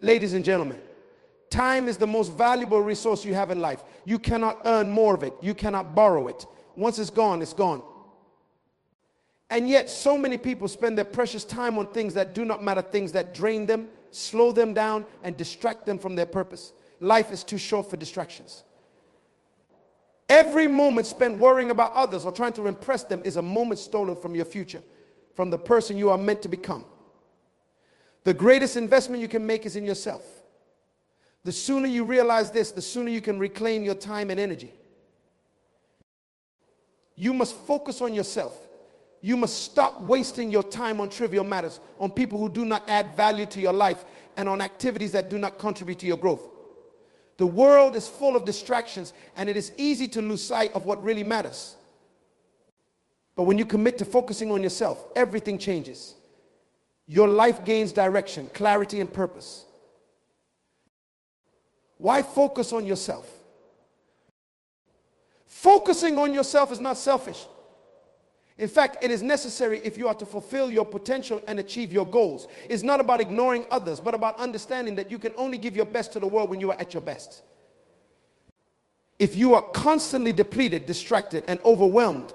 Ladies and gentlemen, time is the most valuable resource you have in life. You cannot earn more of it. You cannot borrow it. Once it's gone, it's gone. And yet, so many people spend their precious time on things that do not matter, things that drain them, slow them down, and distract them from their purpose. Life is too short for distractions. Every moment spent worrying about others or trying to impress them is a moment stolen from your future, from the person you are meant to become. The greatest investment you can make is in yourself. The sooner you realize this, the sooner you can reclaim your time and energy. You must focus on yourself. You must stop wasting your time on trivial matters, on people who do not add value to your life, and on activities that do not contribute to your growth. The world is full of distractions, and it is easy to lose sight of what really matters. But when you commit to focusing on yourself, everything changes. Your life gains direction, clarity, and purpose. Why focus on yourself? Focusing on yourself is not selfish. In fact, it is necessary if you are to fulfill your potential and achieve your goals. It's not about ignoring others, but about understanding that you can only give your best to the world when you are at your best. If you are constantly depleted, distracted, and overwhelmed,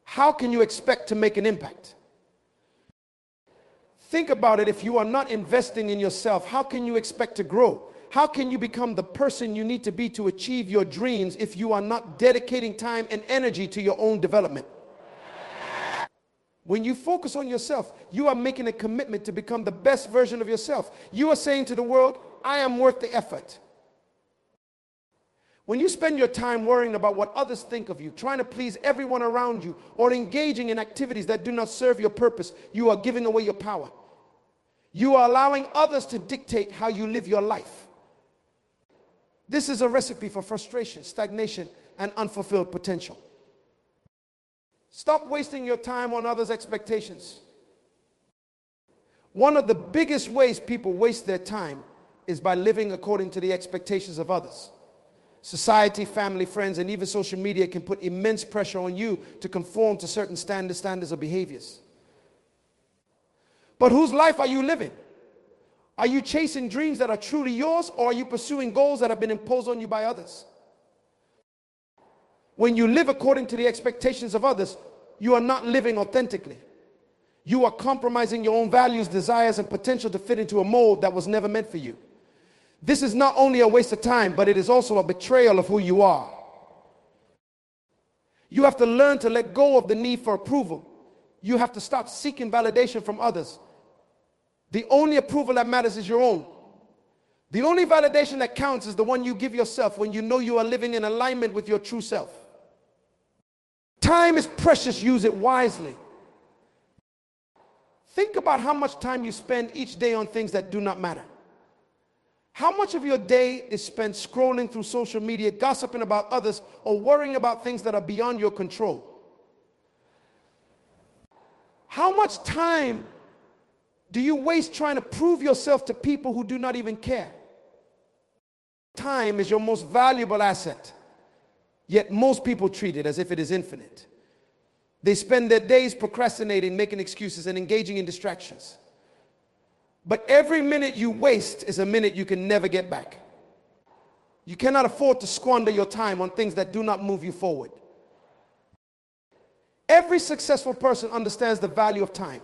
how can you expect to make an impact? Think about it. If you are not investing in yourself, how can you expect to grow? How can you become the person you need to be to achieve your dreams if you are not dedicating time and energy to your own development? When you focus on yourself, you are making a commitment to become the best version of yourself. You are saying to the world, I am worth the effort. When you spend your time worrying about what others think of you, trying to please everyone around you, or engaging in activities that do not serve your purpose, you are giving away your power. You are allowing others to dictate how you live your life. This is a recipe for frustration, stagnation, and unfulfilled potential. Stop wasting your time on others' expectations. One of the biggest ways people waste their time is by living according to the expectations of others. Society, family, friends, and even social media can put immense pressure on you to conform to certain standards or behaviors. But whose life are you living? Are you chasing dreams that are truly yours, or are you pursuing goals that have been imposed on you by others? When you live according to the expectations of others, you are not living authentically. You are compromising your own values, desires, and potential to fit into a mold that was never meant for you. This is not only a waste of time, but it is also a betrayal of who you are. You have to learn to let go of the need for approval. You have to stop seeking validation from others. The only approval that matters is your own. The only validation that counts is the one you give yourself when you know you are living in alignment with your true self. Time is precious, use it wisely. Think about how much time you spend each day on things that do not matter. How much of your day is spent scrolling through social media, gossiping about others, or worrying about things that are beyond your control? How much time do you waste trying to prove yourself to people who do not even care? Time is your most valuable asset, yet most people treat it as if it is infinite. They spend their days procrastinating, making excuses, and engaging in distractions. But every minute you waste is a minute you can never get back. You cannot afford to squander your time on things that do not move you forward. Every successful person understands the value of time.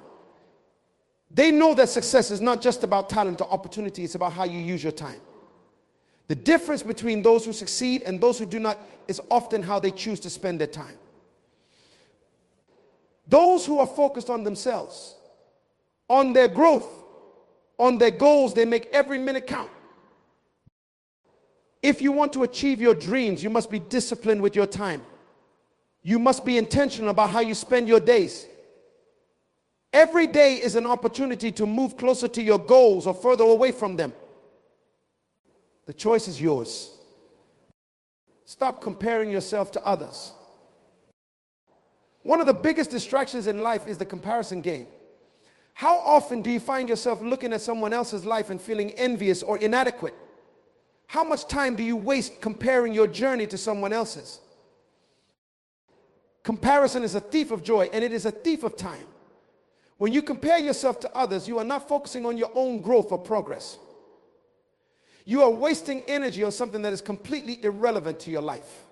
They know that success is not just about talent or opportunity, it's about how you use your time. The difference between those who succeed and those who do not is often how they choose to spend their time. Those who are focused on themselves, on their growth, on their goals, they make every minute count. If you want to achieve your dreams, you must be disciplined with your time. You must be intentional about how you spend your days. Every day is an opportunity to move closer to your goals or further away from them. The choice is yours. Stop comparing yourself to others. One of the biggest distractions in life is the comparison game. How often do you find yourself looking at someone else's life and feeling envious or inadequate? How much time do you waste comparing your journey to someone else's? Comparison is a thief of joy, and it is a thief of time. When you compare yourself to others, you are not focusing on your own growth or progress. You are wasting energy on something that is completely irrelevant to your life.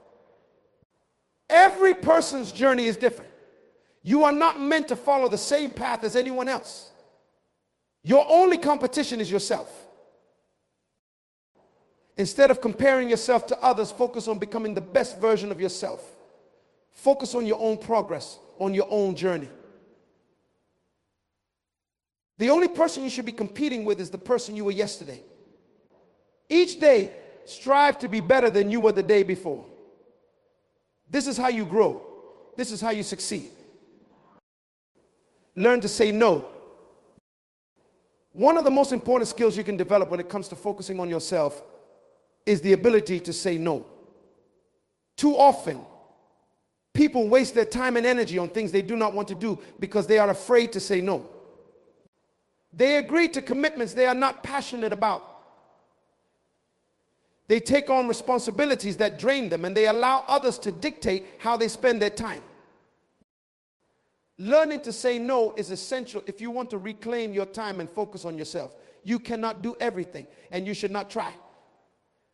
Every person's journey is different. You are not meant to follow the same path as anyone else. Your only competition is yourself. Instead of comparing yourself to others, focus on becoming the best version of yourself. Focus on your own progress, on your own journey. The only person you should be competing with is the person you were yesterday. Each day, strive to be better than you were the day before. This is how you grow. This is how you succeed. Learn to say no. One of the most important skills you can develop when it comes to focusing on yourself is the ability to say no. Too often, people waste their time and energy on things they do not want to do because they are afraid to say no. They agree to commitments they are not passionate about. They take on responsibilities that drain them, and they allow others to dictate how they spend their time. Learning to say no is essential if you want to reclaim your time and focus on yourself. You cannot do everything, and you should not try.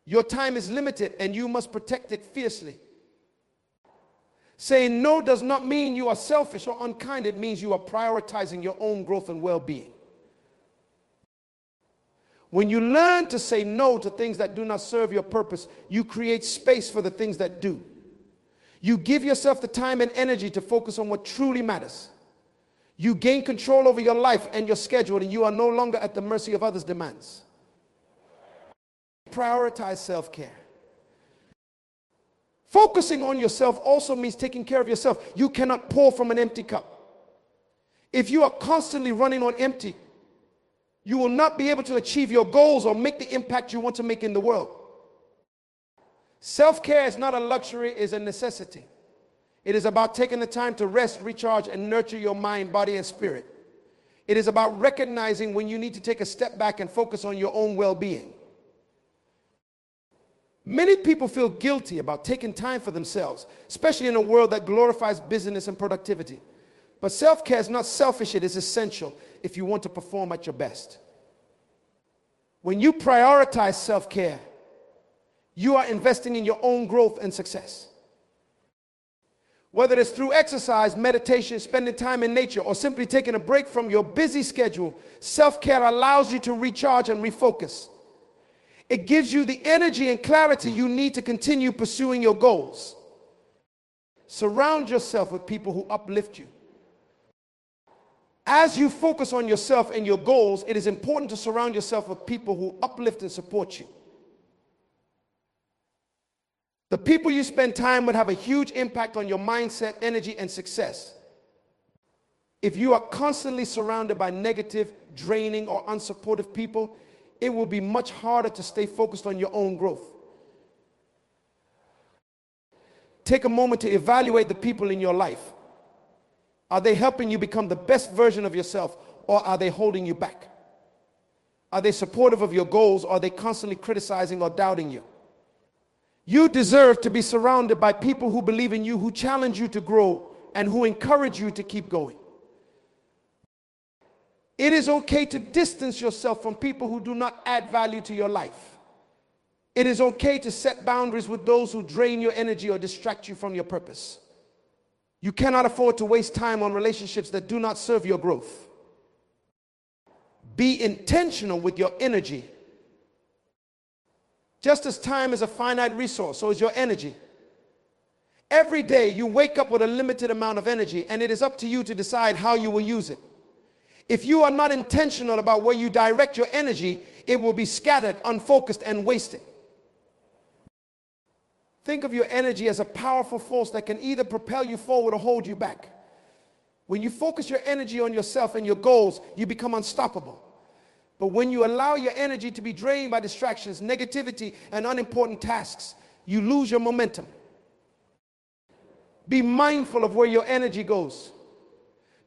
Your time is limited, and you must protect it fiercely. Saying no does not mean you are selfish or unkind. It means you are prioritizing your own growth and well-being. When you learn to say no to things that do not serve your purpose, you create space for the things that do. You give yourself the time and energy to focus on what truly matters. You gain control over your life and your schedule, and you are no longer at the mercy of others' demands. Prioritize self-care. Focusing on yourself also means taking care of yourself. You cannot pour from an empty cup. If you are constantly running on empty, you will not be able to achieve your goals or make the impact you want to make in the world. Self-care is not a luxury, it is a necessity. It is about taking the time to rest, recharge, and nurture your mind, body, and spirit. It is about recognizing when you need to take a step back and focus on your own well-being. Many people feel guilty about taking time for themselves, especially in a world that glorifies business and productivity. But self-care is not selfish, it is essential if you want to perform at your best. When you prioritize self-care, you are investing in your own growth and success. Whether it's through exercise, meditation, spending time in nature, or simply taking a break from your busy schedule, self-care allows you to recharge and refocus. It gives you the energy and clarity you need to continue pursuing your goals. Surround yourself with people who uplift you. As you focus on yourself and your goals, it is important to surround yourself with people who uplift and support you. The people you spend time with have a huge impact on your mindset, energy, and success. If you are constantly surrounded by negative, draining, or unsupportive people, it will be much harder to stay focused on your own growth. Take a moment to evaluate the people in your life. Are they helping you become the best version of yourself, or are they holding you back? Are they supportive of your goals, or are they constantly criticizing or doubting you? You deserve to be surrounded by people who believe in you, who challenge you to grow, and who encourage you to keep going. It is okay to distance yourself from people who do not add value to your life. It is okay to set boundaries with those who drain your energy or distract you from your purpose. You cannot afford to waste time on relationships that do not serve your growth. Be intentional with your energy. Just as time is a finite resource, so is your energy. Every day you wake up with a limited amount of energy, and it is up to you to decide how you will use it. If you are not intentional about where you direct your energy, it will be scattered, unfocused, and wasted. Think of your energy as a powerful force that can either propel you forward or hold you back. When you focus your energy on yourself and your goals, you become unstoppable. But when you allow your energy to be drained by distractions, negativity, and unimportant tasks, you lose your momentum. Be mindful of where your energy goes.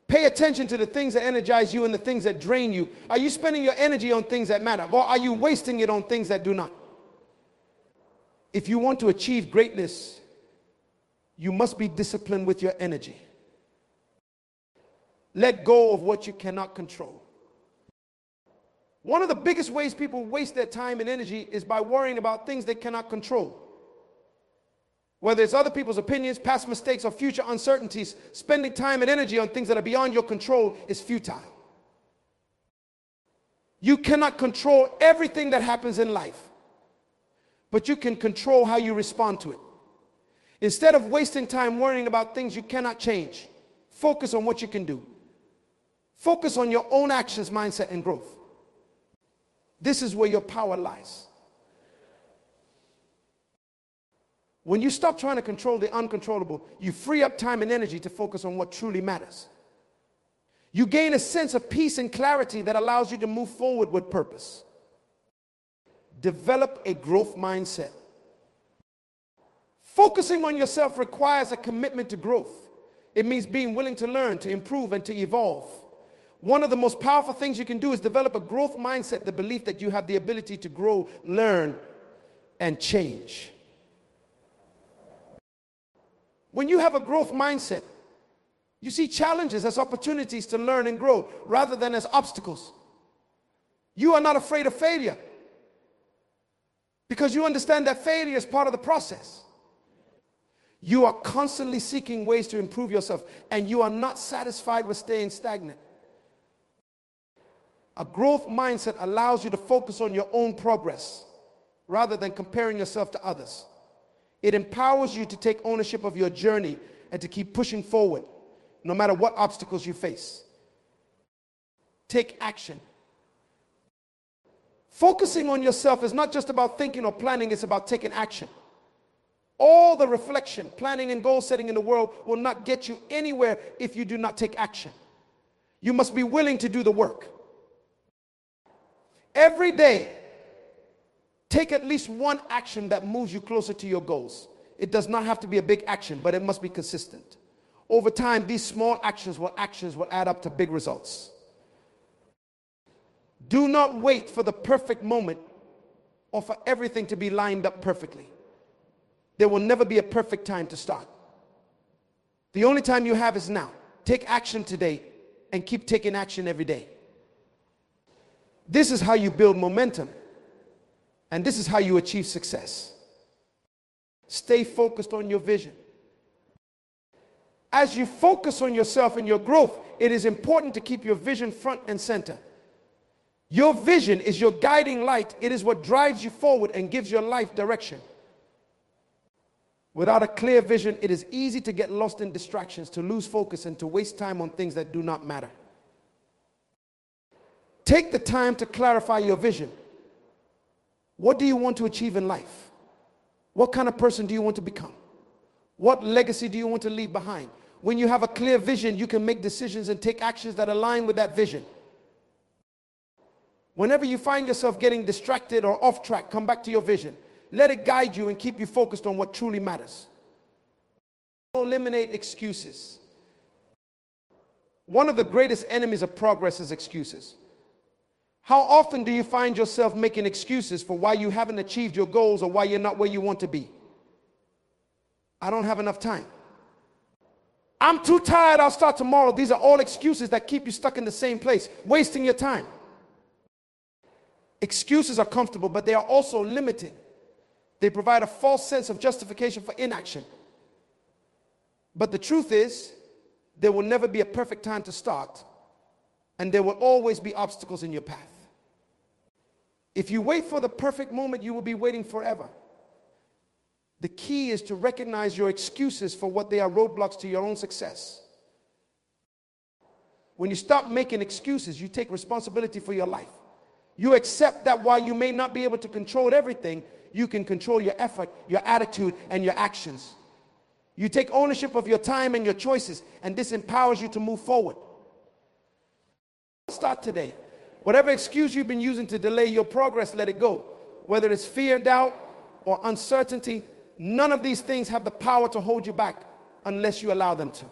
Pay attention to the things that energize you and the things that drain you. Are you spending your energy on things that matter, or are you wasting it on things that do not? If you want to achieve greatness, you must be disciplined with your energy. Let go of what you cannot control. One of the biggest ways people waste their time and energy is by worrying about things they cannot control. Whether it's other people's opinions, past mistakes, or future uncertainties, spending time and energy on things that are beyond your control is futile. You cannot control everything that happens in life, but you can control how you respond to it. Instead of wasting time worrying about things you cannot change, focus on what you can do. Focus on your own actions, mindset, and growth. This is where your power lies. When you stop trying to control the uncontrollable, you free up time and energy to focus on what truly matters. You gain a sense of peace and clarity that allows you to move forward with purpose. Develop a growth mindset. Focusing on yourself requires a commitment to growth. It means being willing to learn, to improve, and to evolve. One of the most powerful things you can do is develop a growth mindset, the belief that you have the ability to grow, learn, and change. When you have a growth mindset, you see challenges as opportunities to learn and grow rather than as obstacles. You are not afraid of failure because you understand that failure is part of the process. You are constantly seeking ways to improve yourself, and you are not satisfied with staying stagnant. A growth mindset allows you to focus on your own progress rather than comparing yourself to others. It empowers you to take ownership of your journey and to keep pushing forward, no matter what obstacles you face. Take action. Focusing on yourself is not just about thinking or planning, it's about taking action. All the reflection, planning, and goal setting in the world will not get you anywhere if you do not take action. You must be willing to do the work. Every day, take at least one action that moves you closer to your goals. It does not have to be a big action, but it must be consistent. Over time, these small actions will add up to big results. Do not wait for the perfect moment or for everything to be lined up perfectly. There will never be a perfect time to start. The only time you have is now. Take action today and keep taking action every day. This is how you build momentum, and this is how you achieve success. Stay focused on your vision. As you focus on yourself and your growth, it is important to keep your vision front and center. Your vision is your guiding light. It is what drives you forward and gives your life direction. Without a clear vision, it is easy to get lost in distractions, to lose focus, and to waste time on things that do not matter. Take the time to clarify your vision. What do you want to achieve in life? What kind of person do you want to become? What legacy do you want to leave behind? When you have a clear vision, you can make decisions and take actions that align with that vision. Whenever you find yourself getting distracted or off track, come back to your vision. Let it guide you and keep you focused on what truly matters. Eliminate excuses. One of the greatest enemies of progress is excuses. How often do you find yourself making excuses for why you haven't achieved your goals or why you're not where you want to be? I don't have enough time. I'm too tired, I'll start tomorrow. These are all excuses that keep you stuck in the same place, wasting your time. Excuses are comfortable, but they are also limiting. They provide a false sense of justification for inaction. But the truth is, there will never be a perfect time to start, and there will always be obstacles in your path. If you wait for the perfect moment, you will be waiting forever. The key is to recognize your excuses for what they are roadblocks to your own success. When you stop making excuses, you take responsibility for your life. You accept that while you may not be able to control everything, you can control your effort, your attitude, and your actions. You take ownership of your time and your choices, and this empowers you to move forward. Start today. Whatever excuse you've been using to delay your progress, let it go. Whether it's fear, doubt, or uncertainty, none of these things have the power to hold you back unless you allow them to.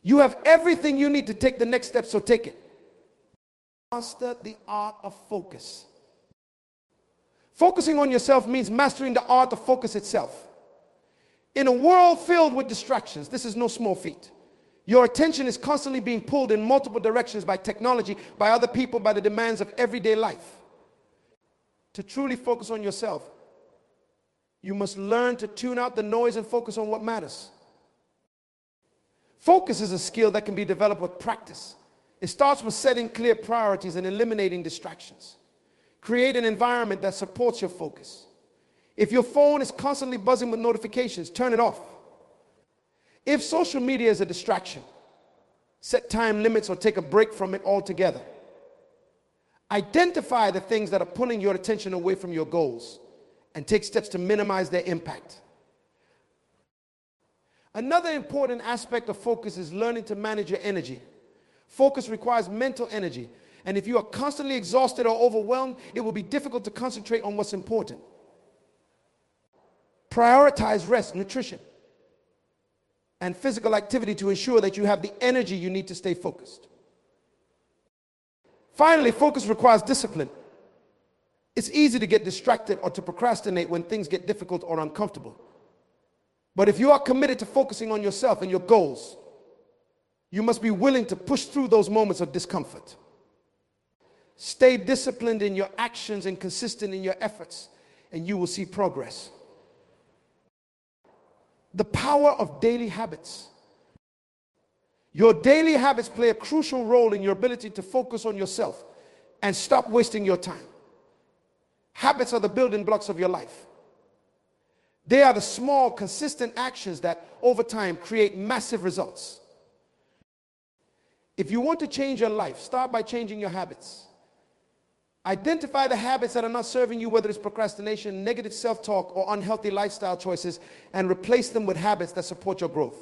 You have everything you need to take the next step, so take it. Master the art of focus. Focusing on yourself means mastering the art of focus itself. In a world filled with distractions, this is no small feat. Your attention is constantly being pulled in multiple directions by technology, by other people, by the demands of everyday life. To truly focus on yourself, you must learn to tune out the noise and focus on what matters. Focus is a skill that can be developed with practice. It starts with setting clear priorities and eliminating distractions. Create an environment that supports your focus. If your phone is constantly buzzing with notifications, turn it off. If social media is a distraction, set time limits or take a break from it altogether. Identify the things that are pulling your attention away from your goals and take steps to minimize their impact. Another important aspect of focus is learning to manage your energy. Focus requires mental energy, and if you are constantly exhausted or overwhelmed, it will be difficult to concentrate on what's important. Prioritize rest, nutrition, and physical activity to ensure that you have the energy you need to stay focused. Finally, focus requires discipline. It's easy to get distracted or to procrastinate when things get difficult or uncomfortable. But if you are committed to focusing on yourself and your goals, you must be willing to push through those moments of discomfort. Stay disciplined in your actions and consistent in your efforts, and you will see progress. The power of daily habits. Your daily habits play a crucial role in your ability to focus on yourself and stop wasting your time. Habits are the building blocks of your life. They are the small, consistent actions that over time create massive results. If you want to change your life, start by changing your habits. Identify the habits that are not serving you, whether it's procrastination, negative self-talk, or unhealthy lifestyle choices, and replace them with habits that support your growth.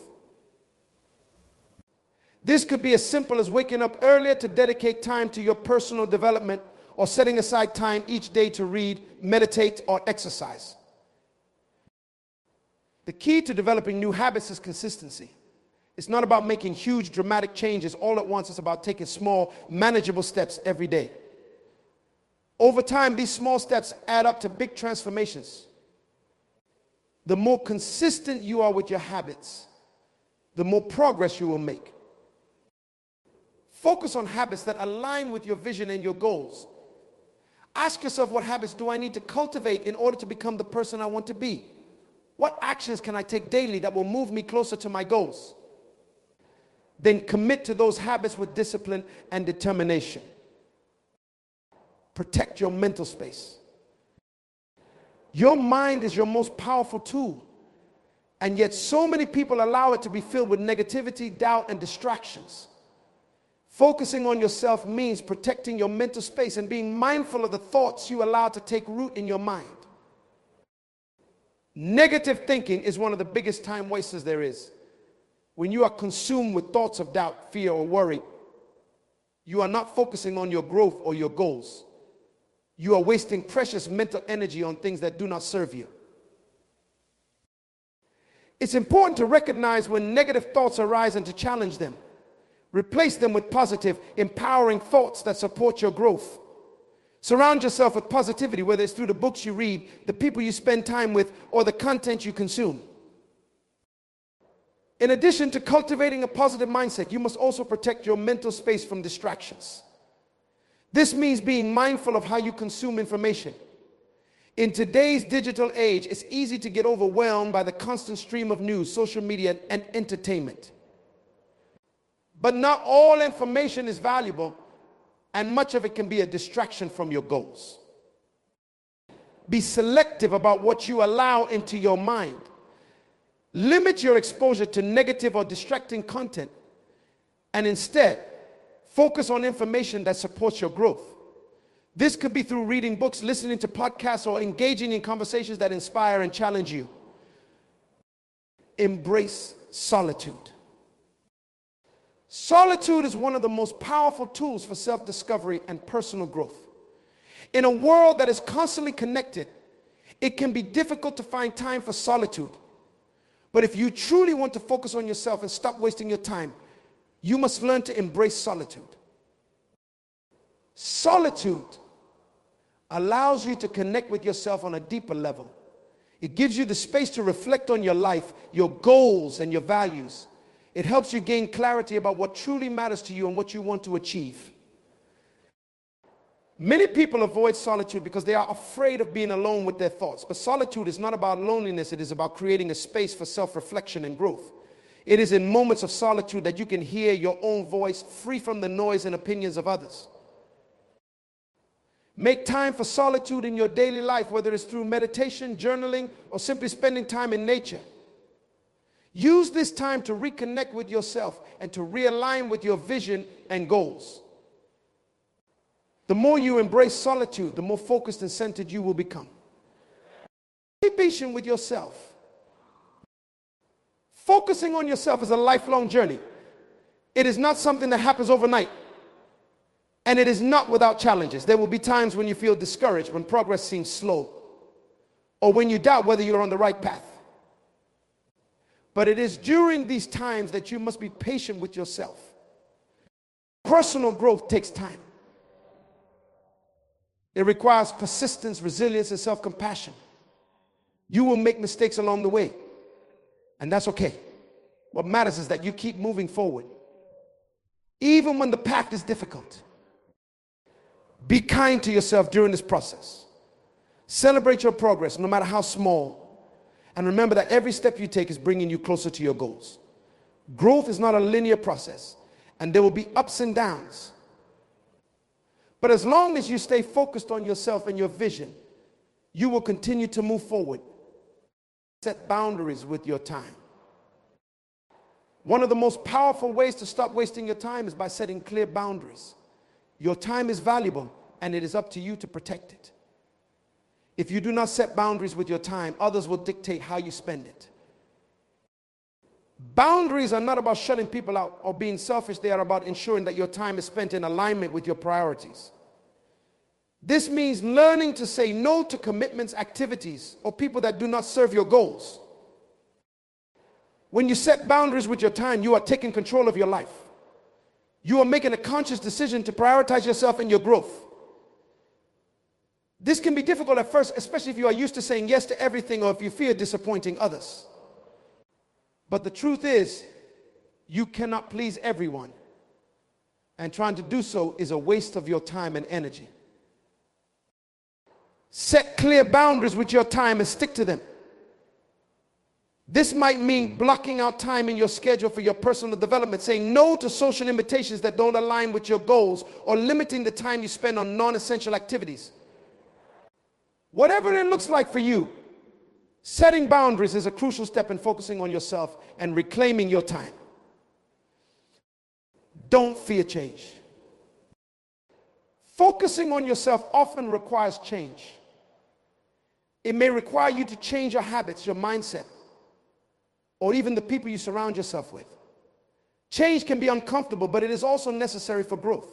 This could be as simple as waking up earlier to dedicate time to your personal development, or setting aside time each day to read, meditate, or exercise. The key to developing new habits is consistency. It's not about making huge, dramatic changes all at once. It's about taking small, manageable steps every day. Over time, these small steps add up to big transformations. The more consistent you are with your habits, the more progress you will make. Focus on habits that align with your vision and your goals. Ask yourself, what habits do I need to cultivate in order to become the person I want to be? What actions can I take daily that will move me closer to my goals? Then commit to those habits with discipline and determination. Protect your mental space. Your mind is your most powerful tool, and yet so many people allow it to be filled with negativity, doubt, and distractions. Focusing on yourself means protecting your mental space and being mindful of the thoughts you allow to take root in your mind. Negative thinking is one of the biggest time wasters there is. When you are consumed with thoughts of doubt, fear, or worry, you are not focusing on your growth or your goals. You are wasting precious mental energy on things that do not serve you. It's important to recognize when negative thoughts arise and to challenge them. Replace them with positive, empowering thoughts that support your growth. Surround yourself with positivity, whether it's through the books you read, the people you spend time with, or the content you consume. In addition to cultivating a positive mindset, you must also protect your mental space from distractions. This means being mindful of how you consume information. In today's digital age, it's easy to get overwhelmed by the constant stream of news, social media, and entertainment. But not all information is valuable, and much of it can be a distraction from your goals. Be selective about what you allow into your mind. Limit your exposure to negative or distracting content, and instead, focus on information that supports your growth. This could be through reading books, listening to podcasts, or engaging in conversations that inspire and challenge you. Embrace solitude. Solitude is one of the most powerful tools for self-discovery and personal growth. In a world that is constantly connected, it can be difficult to find time for solitude. But if you truly want to focus on yourself and stop wasting your time, you must learn to embrace solitude. Solitude allows you to connect with yourself on a deeper level. It gives you the space to reflect on your life, your goals, and your values. It helps you gain clarity about what truly matters to you and what you want to achieve. Many people avoid solitude because they are afraid of being alone with their thoughts. But solitude is not about loneliness. It is about creating a space for self-reflection and growth. It is in moments of solitude that you can hear your own voice, free from the noise and opinions of others. Make time for solitude in your daily life, whether it's through meditation, journaling, or simply spending time in nature. Use this time to reconnect with yourself and to realign with your vision and goals. The more you embrace solitude, the more focused and centered you will become. Be patient with yourself. Focusing on yourself is a lifelong journey. It is not something that happens overnight. And it is not without challenges. There will be times when you feel discouraged, when progress seems slow, or when you doubt whether you're on the right path. But it is during these times that you must be patient with yourself. Personal growth takes time. It requires persistence, resilience, and self-compassion. You will make mistakes along the way, and that's okay. What matters is that you keep moving forward, even when the path is difficult. Be kind to yourself during this process. Celebrate your progress, no matter how small. And remember that every step you take is bringing you closer to your goals. Growth is not a linear process, and there will be ups and downs. But as long as you stay focused on yourself and your vision, you will continue to move forward. Set boundaries with your time. One of the most powerful ways to stop wasting your time is by setting clear boundaries. Your time is valuable, and it is up to you to protect it. If you do not set boundaries with your time, others will dictate how you spend it. Boundaries are not about shutting people out or being selfish. They are about ensuring that your time is spent in alignment with your priorities. This means learning to say no to commitments, activities, or people that do not serve your goals. When you set boundaries with your time, you are taking control of your life. You are making a conscious decision to prioritize yourself and your growth. This can be difficult at first, especially if you are used to saying yes to everything or if you fear disappointing others. But the truth is, you cannot please everyone. And trying to do so is a waste of your time and energy. Set clear boundaries with your time and stick to them. This might mean blocking out time in your schedule for your personal development, saying no to social invitations that don't align with your goals, or limiting the time you spend on non-essential activities. Whatever it looks like for you, setting boundaries is a crucial step in focusing on yourself and reclaiming your time. Don't fear change. Focusing on yourself often requires change. It may require you to change your habits, your mindset, or even the people you surround yourself with. Change can be uncomfortable, but it is also necessary for growth.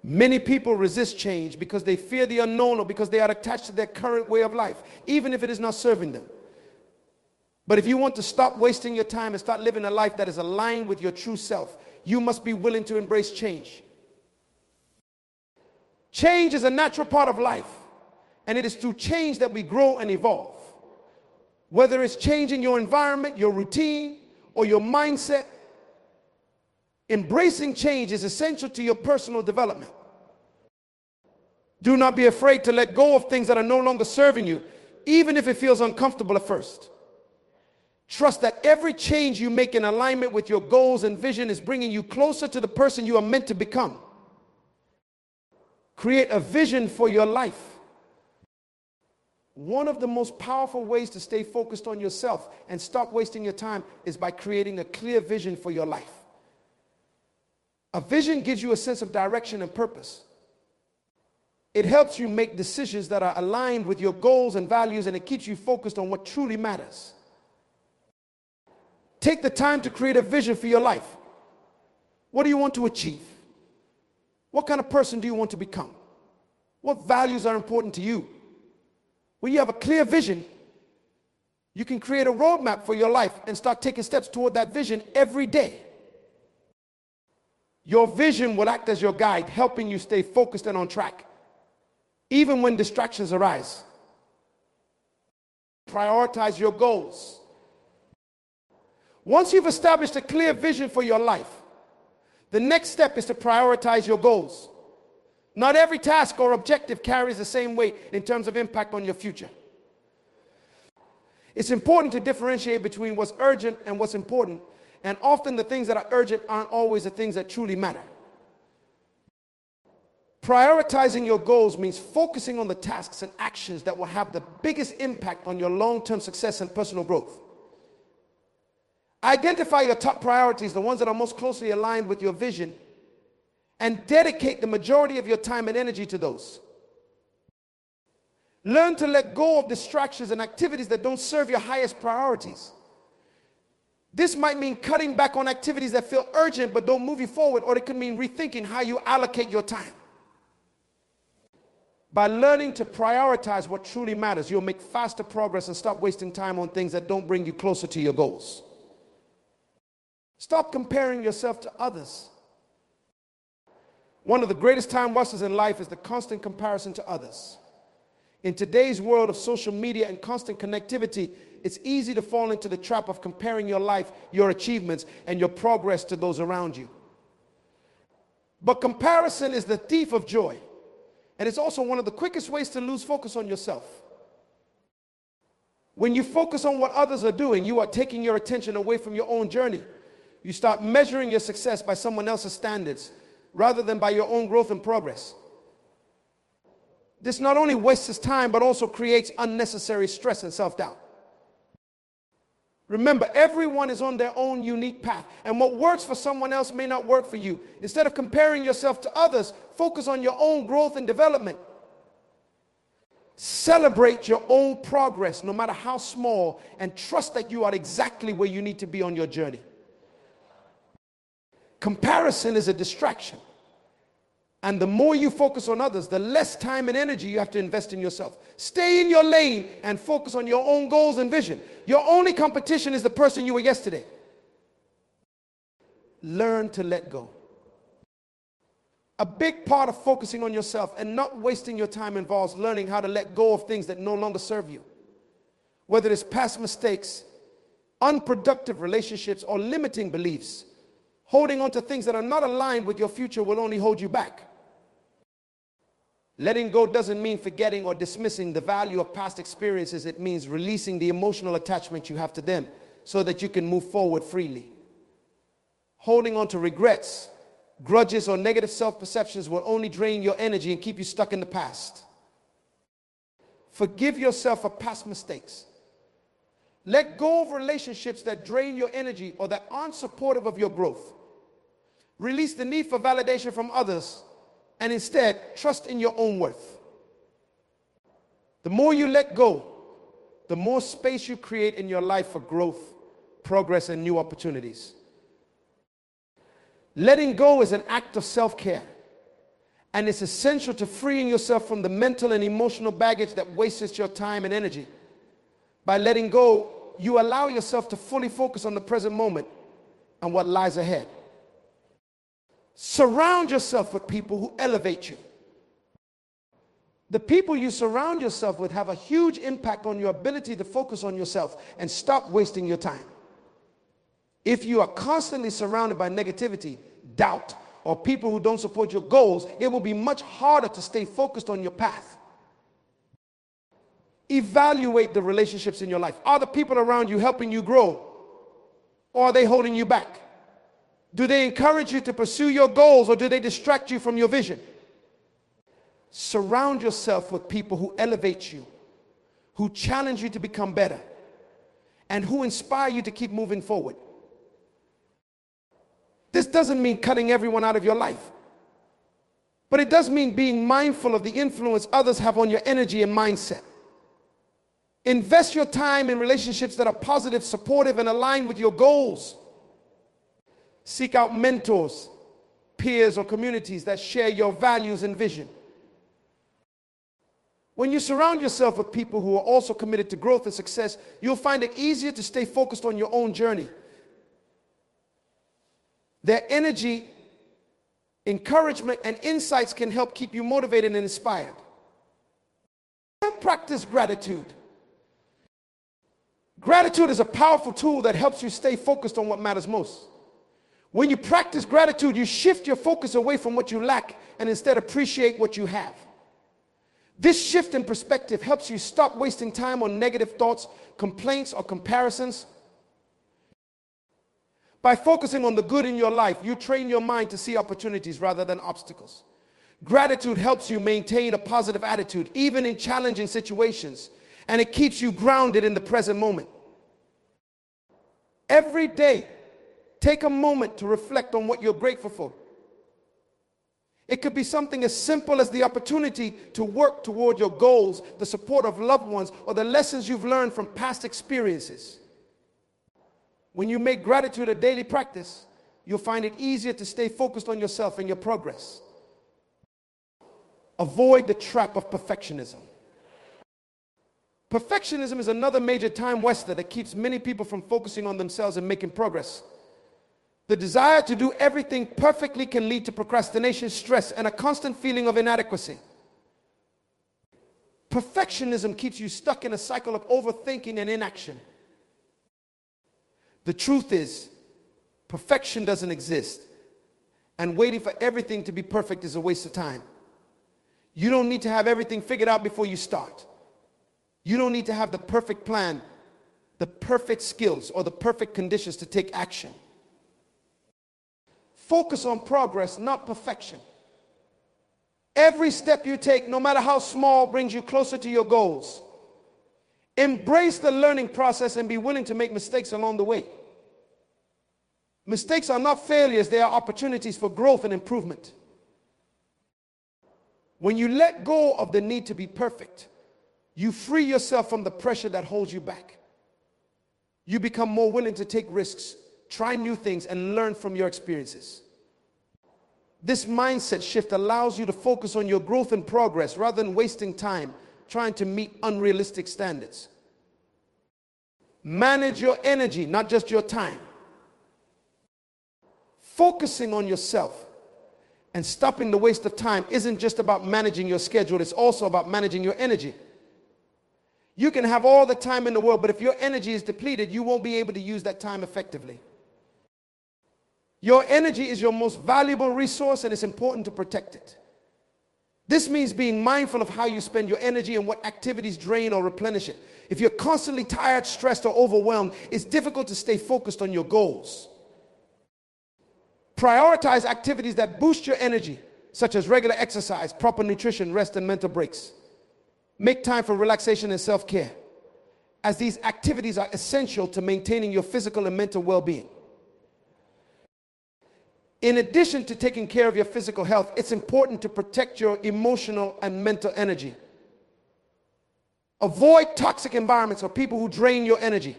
Many people resist change because they fear the unknown or because they are attached to their current way of life, even if it is not serving them. But if you want to stop wasting your time and start living a life that is aligned with your true self, you must be willing to embrace change. Change is a natural part of life, and it is through change that we grow and evolve. Whether it's changing your environment, your routine, or your mindset, embracing change is essential to your personal development. Do not be afraid to let go of things that are no longer serving you, even if it feels uncomfortable at first. Trust that every change you make in alignment with your goals and vision is bringing you closer to the person you are meant to become. Create a vision for your life. One of the most powerful ways to stay focused on yourself and stop wasting your time is by creating a clear vision for your life. A vision gives you a sense of direction and purpose. It helps you make decisions that are aligned with your goals and values, and it keeps you focused on what truly matters. Take the time to create a vision for your life. What do you want to achieve? What kind of person do you want to become? What values are important to you? When you have a clear vision, you can create a roadmap for your life and start taking steps toward that vision every day. Your vision will act as your guide, helping you stay focused and on track, even when distractions arise. Prioritize your goals. Once you've established a clear vision for your life, the next step is to prioritize your goals. Not every task or objective carries the same weight in terms of impact on your future. It's important to differentiate between what's urgent and what's important, and often the things that are urgent aren't always the things that truly matter. Prioritizing your goals means focusing on the tasks and actions that will have the biggest impact on your long-term success and personal growth. Identify your top priorities, the ones that are most closely aligned with your vision, and dedicate the majority of your time and energy to those. Learn to let go of distractions and activities that don't serve your highest priorities. This might mean cutting back on activities that feel urgent but don't move you forward, or it could mean rethinking how you allocate your time. By learning to prioritize what truly matters, you'll make faster progress and stop wasting time on things that don't bring you closer to your goals. Stop comparing yourself to others. One of the greatest time wasters in life is the constant comparison to others. In today's world of social media and constant connectivity, it's easy to fall into the trap of comparing your life, your achievements, and your progress to those around you. But comparison is the thief of joy, and it's also one of the quickest ways to lose focus on yourself. When you focus on what others are doing, you are taking your attention away from your own journey. You start measuring your success by someone else's standards rather than by your own growth and progress. This not only wastes time, but also creates unnecessary stress and self-doubt. Remember, everyone is on their own unique path, and what works for someone else may not work for you. Instead of comparing yourself to others, focus on your own growth and development. Celebrate your own progress, no matter how small, and trust that you are exactly where you need to be on your journey. Comparison is a distraction. And the more you focus on others, the less time and energy you have to invest in yourself. Stay in your lane and focus on your own goals and vision. Your only competition is the person you were yesterday. Learn to let go. A big part of focusing on yourself and not wasting your time involves learning how to let go of things that no longer serve you. Whether it's past mistakes, unproductive relationships, or limiting beliefs, holding on to things that are not aligned with your future will only hold you back. Letting go doesn't mean forgetting or dismissing the value of past experiences. It means releasing the emotional attachment you have to them so that you can move forward freely. Holding on to regrets, grudges, or negative self-perceptions will only drain your energy and keep you stuck in the past. Forgive yourself for past mistakes. Let go of relationships that drain your energy or that aren't supportive of your growth. Release the need for validation from others and instead trust in your own worth. The more you let go, the more space you create in your life for growth, progress, and new opportunities. Letting go is an act of self-care, and it's essential to freeing yourself from the mental and emotional baggage that wastes your time and energy. By letting go, you allow yourself to fully focus on the present moment and what lies ahead. Surround yourself with people who elevate you. The people you surround yourself with have a huge impact on your ability to focus on yourself and stop wasting your time. If you are constantly surrounded by negativity, doubt, or people who don't support your goals, it will be much harder to stay focused on your path. Evaluate the relationships in your life. Are the people around you helping you grow, or are they holding you back? Do they encourage you to pursue your goals, or do they distract you from your vision? Surround yourself with people who elevate you, who challenge you to become better, and who inspire you to keep moving forward. This doesn't mean cutting everyone out of your life, but it does mean being mindful of the influence others have on your energy and mindset. Invest your time in relationships that are positive, supportive, and aligned with your goals. Seek out mentors, peers, or communities that share your values and vision. When you surround yourself with people who are also committed to growth and success, you'll find it easier to stay focused on your own journey. Their energy, encouragement, and insights can help keep you motivated and inspired. And practice gratitude. Gratitude is a powerful tool that helps you stay focused on what matters most. When you practice gratitude, you shift your focus away from what you lack and instead appreciate what you have. This shift in perspective helps you stop wasting time on negative thoughts, complaints, or comparisons. By focusing on the good in your life, you train your mind to see opportunities rather than obstacles. Gratitude helps you maintain a positive attitude, even in challenging situations, and it keeps you grounded in the present moment. Every day, take a moment to reflect on what you're grateful for. It could be something as simple as the opportunity to work toward your goals, the support of loved ones, or the lessons you've learned from past experiences. When you make gratitude a daily practice, you'll find it easier to stay focused on yourself and your progress. Avoid the trap of perfectionism. Perfectionism is another major time waster that keeps many people from focusing on themselves and making progress. The desire to do everything perfectly can lead to procrastination, stress, and a constant feeling of inadequacy. Perfectionism keeps you stuck in a cycle of overthinking and inaction. The truth is, perfection doesn't exist, and waiting for everything to be perfect is a waste of time. You don't need to have everything figured out before you start. You don't need to have the perfect plan, the perfect skills, or the perfect conditions to take action. Focus on progress, not perfection. Every step you take, no matter how small, brings you closer to your goals. Embrace the learning process and be willing to make mistakes along the way. Mistakes are not failures, they are opportunities for growth and improvement. When you let go of the need to be perfect, you free yourself from the pressure that holds you back. You become more willing to take risks, try new things, and learn from your experiences. This mindset shift allows you to focus on your growth and progress rather than wasting time trying to meet unrealistic standards. Manage your energy, not just your time. Focusing on yourself and stopping the waste of time isn't just about managing your schedule, it's also about managing your energy. You can have all the time in the world, but if your energy is depleted, you won't be able to use that time effectively. Your energy is your most valuable resource, and it's important to protect it. This means being mindful of how you spend your energy and what activities drain or replenish it. If you're constantly tired, stressed, or overwhelmed, it's difficult to stay focused on your goals. Prioritize activities that boost your energy, such as regular exercise, proper nutrition, rest, and mental breaks. Make time for relaxation and self-care, as these activities are essential to maintaining your physical and mental well-being. In addition to taking care of your physical health, it's important to protect your emotional and mental energy. Avoid toxic environments or people who drain your energy.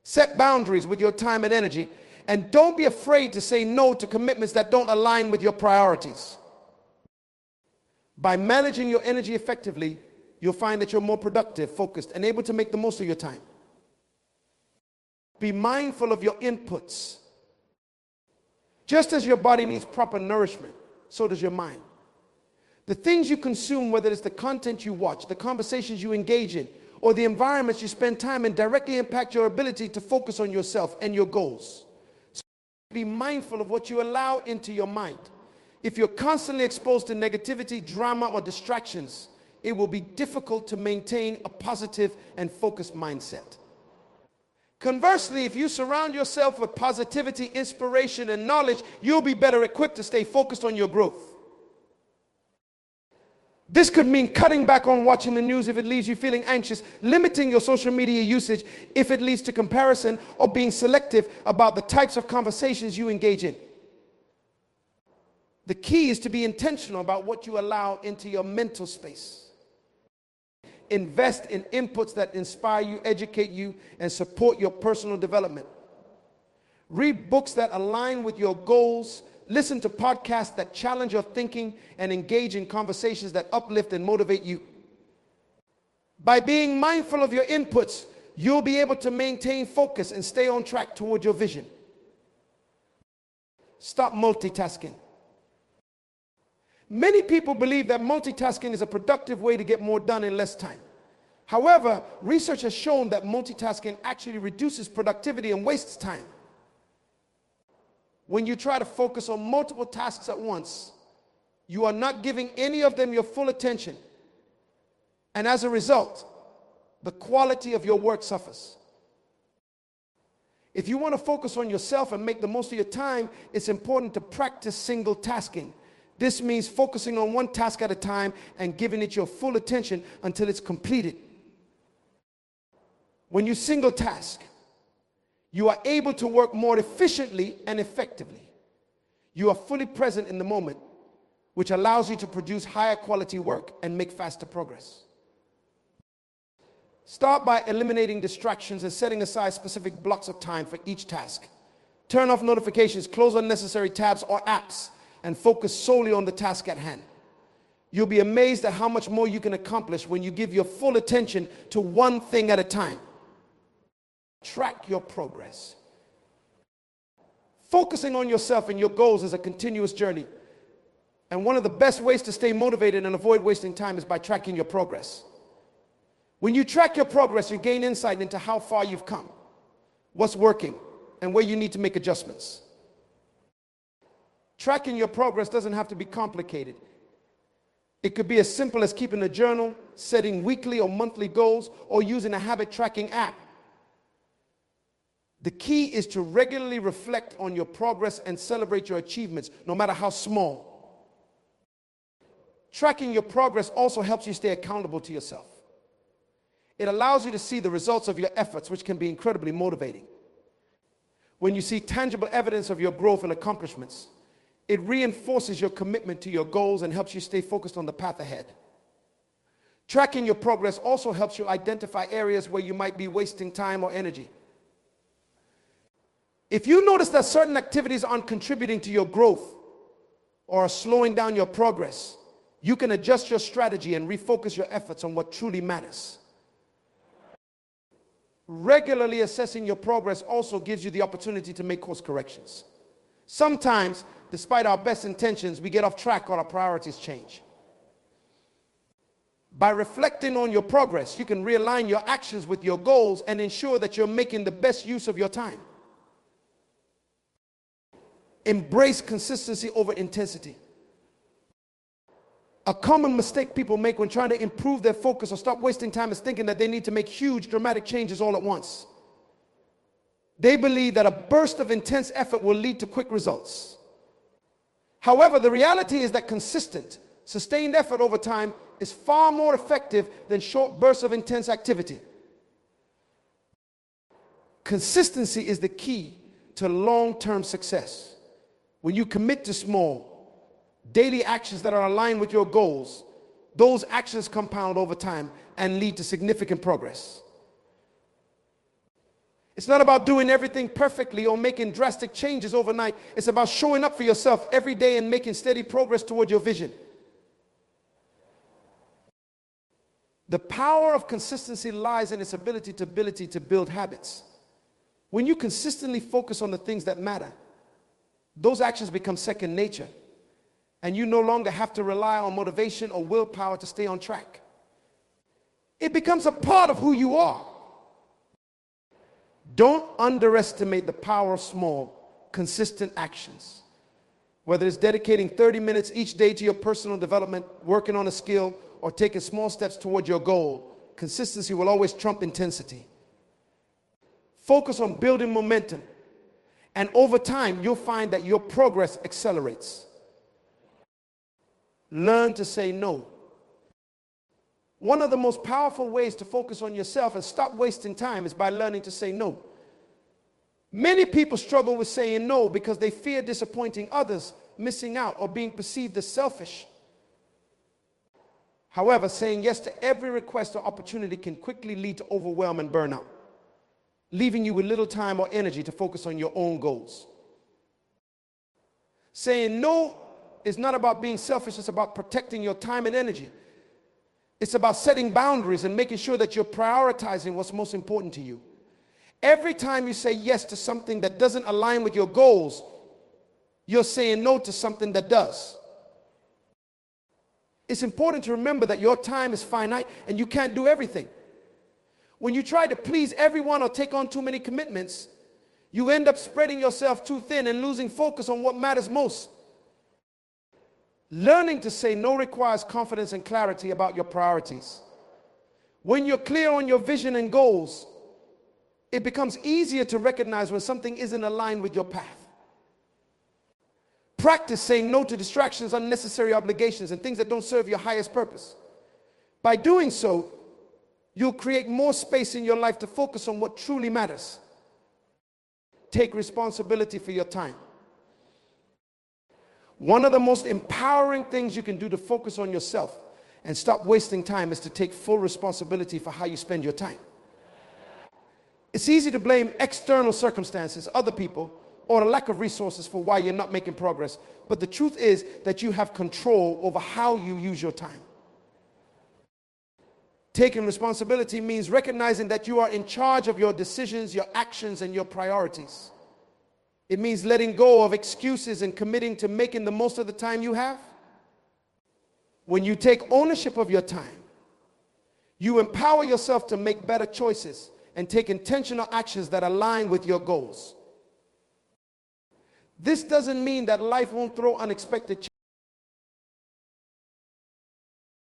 Set boundaries with your time and energy, and don't be afraid to say no to commitments that don't align with your priorities. By managing your energy effectively, you'll find that you're more productive, focused, and able to make the most of your time. Be mindful of your inputs. Just as your body needs proper nourishment, so does your mind. The things you consume, whether it's the content you watch, the conversations you engage in, or the environments you spend time in, directly impact your ability to focus on yourself and your goals. So be mindful of what you allow into your mind. If you're constantly exposed to negativity, drama, or distractions, it will be difficult to maintain a positive and focused mindset. Conversely, if you surround yourself with positivity, inspiration, and knowledge, you'll be better equipped to stay focused on your growth. This could mean cutting back on watching the news if it leaves you feeling anxious, limiting your social media usage if it leads to comparison, or being selective about the types of conversations you engage in. The key is to be intentional about what you allow into your mental space. Invest in inputs that inspire you, educate you, and support your personal development. Read books that align with your goals. Listen to podcasts that challenge your thinking, and engage in conversations that uplift and motivate you. By being mindful of your inputs, you'll be able to maintain focus and stay on track toward your vision. Stop multitasking. Many people believe that multitasking is a productive way to get more done in less time. However, research has shown that multitasking actually reduces productivity and wastes time. When you try to focus on multiple tasks at once, you are not giving any of them your full attention. And as a result, the quality of your work suffers. If you want to focus on yourself and make the most of your time, it's important to practice single tasking. This means focusing on one task at a time and giving it your full attention until it's completed. When you single task, you are able to work more efficiently and effectively. You are fully present in the moment, which allows you to produce higher quality work and make faster progress. Start by eliminating distractions and setting aside specific blocks of time for each task. Turn off notifications, close unnecessary tabs or apps, and focus solely on the task at hand. You'll be amazed at how much more you can accomplish when you give your full attention to one thing at a time. Track your progress. Focusing on yourself and your goals is a continuous journey. And one of the best ways to stay motivated and avoid wasting time is by tracking your progress. When you track your progress, you gain insight into how far you've come, what's working, and where you need to make adjustments. Tracking your progress doesn't have to be complicated. It could be as simple as keeping a journal, setting weekly or monthly goals, or using a habit tracking app. The key is to regularly reflect on your progress and celebrate your achievements, no matter how small. Tracking your progress also helps you stay accountable to yourself. It allows you to see the results of your efforts, which can be incredibly motivating. When you see tangible evidence of your growth and accomplishments, it reinforces your commitment to your goals and helps you stay focused on the path ahead. Tracking your progress also helps you identify areas where you might be wasting time or energy. If you notice that certain activities aren't contributing to your growth or are slowing down your progress, you can adjust your strategy and refocus your efforts on what truly matters. Regularly assessing your progress also gives you the opportunity to make course corrections. Sometimes, despite our best intentions, we get off track or our priorities change. By reflecting on your progress, you can realign your actions with your goals and ensure that you're making the best use of your time. Embrace consistency over intensity. A common mistake people make when trying to improve their focus or stop wasting time is thinking that they need to make huge, dramatic changes all at once. They believe that a burst of intense effort will lead to quick results. However, the reality is that consistent, sustained effort over time is far more effective than short bursts of intense activity. Consistency is the key to long-term success. When you commit to small, daily actions that are aligned with your goals, those actions compound over time and lead to significant progress. It's not about doing everything perfectly or making drastic changes overnight. It's about showing up for yourself every day and making steady progress toward your vision. The power of consistency lies in its ability to build habits. When you consistently focus on the things that matter, those actions become second nature. And you no longer have to rely on motivation or willpower to stay on track. It becomes a part of who you are. Don't underestimate the power of small, consistent actions. Whether it's dedicating 30 minutes each day to your personal development, working on a skill, or taking small steps toward your goal, consistency will always trump intensity. Focus on building momentum, and over time, you'll find that your progress accelerates. Learn to say no. One of the most powerful ways to focus on yourself and stop wasting time is by learning to say no. Many people struggle with saying no because they fear disappointing others, missing out, or being perceived as selfish. However, saying yes to every request or opportunity can quickly lead to overwhelm and burnout, leaving you with little time or energy to focus on your own goals. Saying no is not about being selfish, it's about protecting your time and energy. It's about setting boundaries and making sure that you're prioritizing what's most important to you. Every time you say yes to something that doesn't align with your goals, you're saying no to something that does. It's important to remember that your time is finite and you can't do everything. When you try to please everyone or take on too many commitments, you end up spreading yourself too thin and losing focus on what matters most. Learning to say no requires confidence and clarity about your priorities. When you're clear on your vision and goals, it becomes easier to recognize when something isn't aligned with your path. Practice saying no to distractions, unnecessary obligations, and things that don't serve your highest purpose. By doing so, you'll create more space in your life to focus on what truly matters. Take responsibility for your time. One of the most empowering things you can do to focus on yourself and stop wasting time is to take full responsibility for how you spend your time. It's easy to blame external circumstances, other people, or a lack of resources for why you're not making progress. But the truth is that you have control over how you use your time. Taking responsibility means recognizing that you are in charge of your decisions, your actions, and your priorities. It means letting go of excuses and committing to making the most of the time you have. When you take ownership of your time, you empower yourself to make better choices and take intentional actions that align with your goals. This doesn't mean that life won't throw unexpected challenges.